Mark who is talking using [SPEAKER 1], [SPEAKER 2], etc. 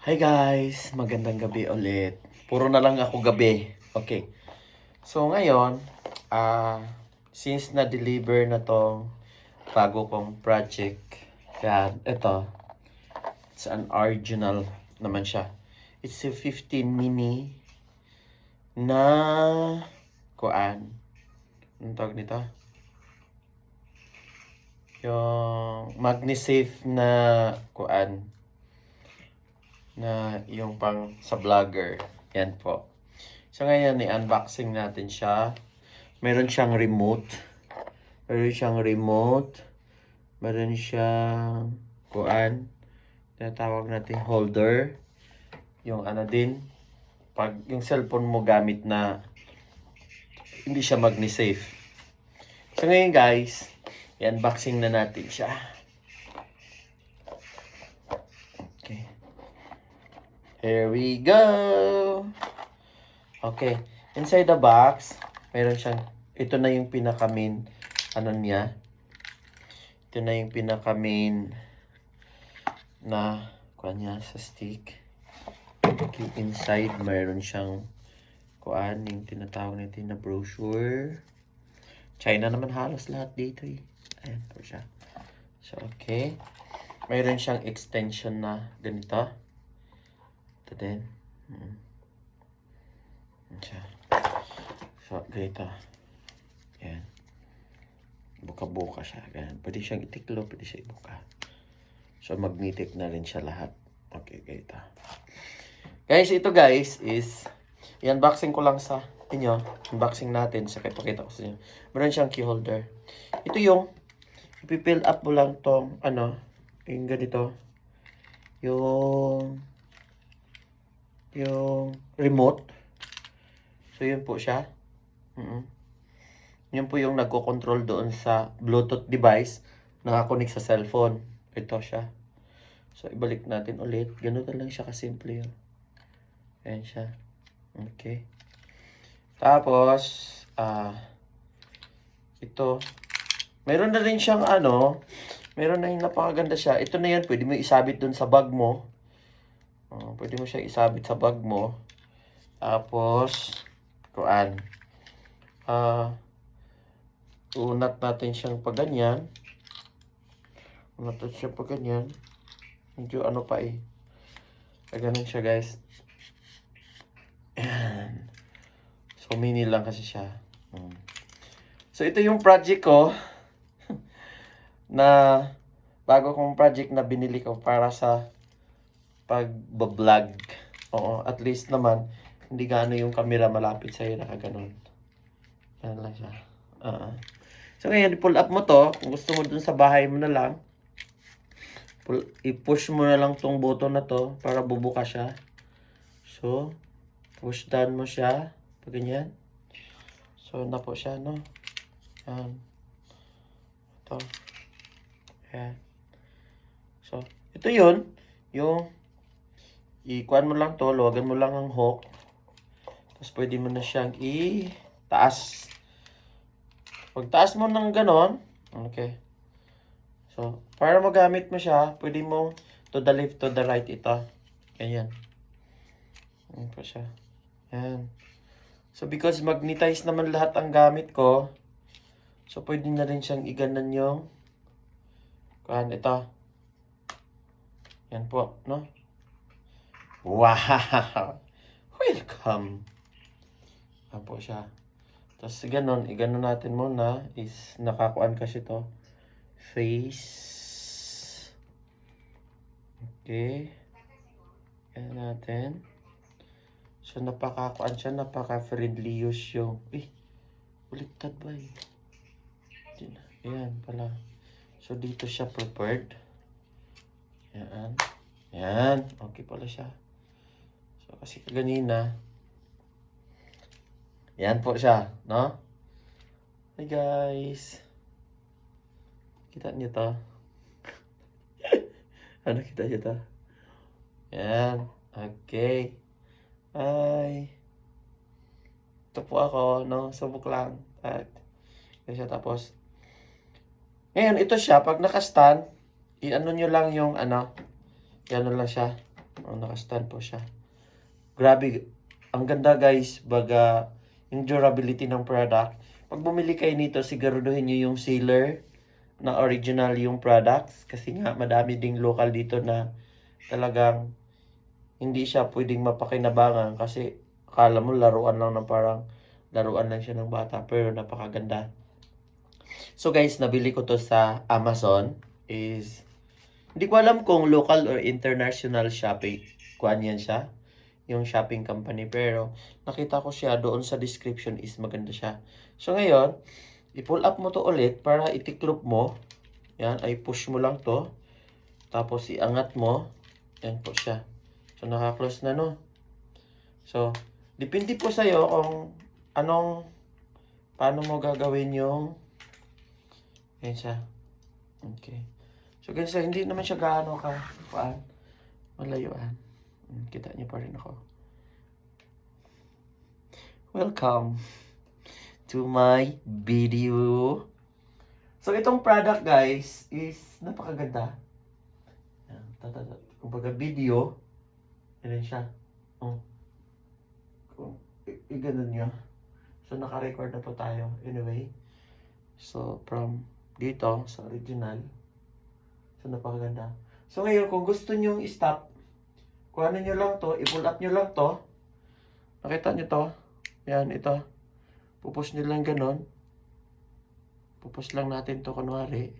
[SPEAKER 1] Hi guys, magandang gabi ulit. Puro na lang ako gabi. Okay. So ngayon, since na-deliver na tong bago kong project, yan, ito, it's an original naman siya. It's a 15 mini na kuan. Anong tawag nito? Yung MagniSafe na kuan na yung pang sa vlogger. Yan po. So ngayon, i-unboxing natin siya. Meron siyang remote. Meron siyang remote. Meron siyang kuan. Tinatawag natin holder. Yung ano din. Pag yung cellphone mo gamit na hindi siya MagniSafe. So ngayon guys, i-unboxing na natin siya. Okay. Here we go! Okay. Inside the box, meron siyang, ito na yung pinaka-main, ano niya. Ito na yung pinaka-main na, kuha niya sa stick. Okay, inside, meron siyang, kuhaan, yung tinatawag natin na brochure. China naman halos lahat dito eh. Ayan po siya. So, okay. Meron siyang extension na ganito. Ito din. Siya. So, ganito. Ayan. Buka-buka siya. Ayan. Pwede siyang itiklo, pwede siya ibuka. So, magnetic na rin siya lahat. Okay, ganito. Guys, ito guys is i-unboxing ko lang sa inyo. Unboxing natin. Sa ipakita ko sa inyo. Meron siyang key holder. Ito yung ipipill up mo lang tong ano, yung ganito. Yung remote. So, yun po siya. Yun po yung nagko-control doon sa Bluetooth device na nakakonik sa cellphone. Ito siya. So, ibalik natin ulit. Ganun lang siya kasimple yun. Ayan siya. Okay. Tapos, ito. Meron na rin siyang ano, meron na yung napakaganda siya. Ito na yan, pwede mo isabit doon sa bag mo. Pwede mo siya isabit sa bag mo. Tapos, kuan. Unat natin siyang pag ganyan. Unat natin siyang pag ganyan. Medyo ano pa eh. Ganun siya guys. Ayan. So, mini lang kasi siya. So, ito yung project ko. Na bago kong project na binili ko para sa pag-vlog. Oo, at least naman, hindi gaano yung camera malapit sa'yo na kaganon. Yan lang siya. So ngayon, i-pull up mo to. Kung gusto mo dun sa bahay mo na lang, i-push mo na lang tong button na to para bubuka siya. So, push down mo siya. Pag ganyan. So, na po siya, no? Yan. Ito. Yan. So, ito yun. Yung ikuan mo lang to, luwagan mo lang ang hook. Tapos pwede mo na siyang i-taas. Pag taas mo ng ganon, okay. So, para magamit mo siya, pwede mo to the left, to the right ito. Ganyan. Ayan po siya. Ayan. So, because magnetize naman lahat ang gamit ko, so pwede na rin siyang iganan yung kuan ito. Yan po, no? Wow! Welcome! Ayan po siya. Tapos ganon, iganon natin muna is nakakuan kasi to. Face. Okay. Ayan natin. So napakakuan siya, napaka-friendly use yung... Uliktad ba eh? Ayan pala. So dito siya prepared. Ayan. Ayan. Okay pala siya. So, kasi kaganina, yan po siya, no? Hi guys. Kita niyo to? Ano kita niyo to? Yan. Okay. Hi. Ito po ako, no? Subok lang. At, kasi tapos, ngayon, ito siya, pag naka-stand, i-ano nyo lang yung, ano, gano'n lang siya. Naka-stand po siya. Grabe, ang ganda guys, baga yung durability ng product. Pag bumili kayo nito, siguraduhin nyo yung sealer na original yung products. Kasi nga, madami ding local dito na talagang hindi siya pwedeng mapakinabangan. Kasi akala mo laruan lang ng parang laruan lang siya ng bata. Pero napakaganda. So guys, nabili ko to sa Amazon. Hindi ko alam kung local or international shopping. Kuan yan siya, yung shopping company. Pero nakita ko siya doon sa description is maganda siya. So ngayon, i-pull up mo to ulit para itiklop mo. Yan, ay push mo lang to. Tapos iangat mo. Yan po siya. So naka-close na no. So, depende po sa'yo kung paano mo gagawin yung yan siya. Okay. So guys, hindi naman siya gaano malayuan. Kita niyo pa rin ako. Welcome to my video. So itong product guys is napakaganda. Yan, kumbaga video. Yan siya. Kung i-ganon nyo. So naka-record na po tayo. Anyway. So from dito sa original. So, napakaganda. So, ngayon, kung gusto nyo i-stop, kuhanin nyo lang to, i-pull up nyo lang to. Nakita nyo to? Yan, ito. Pupush nyo lang ganon. Pupush lang natin to, kunwari.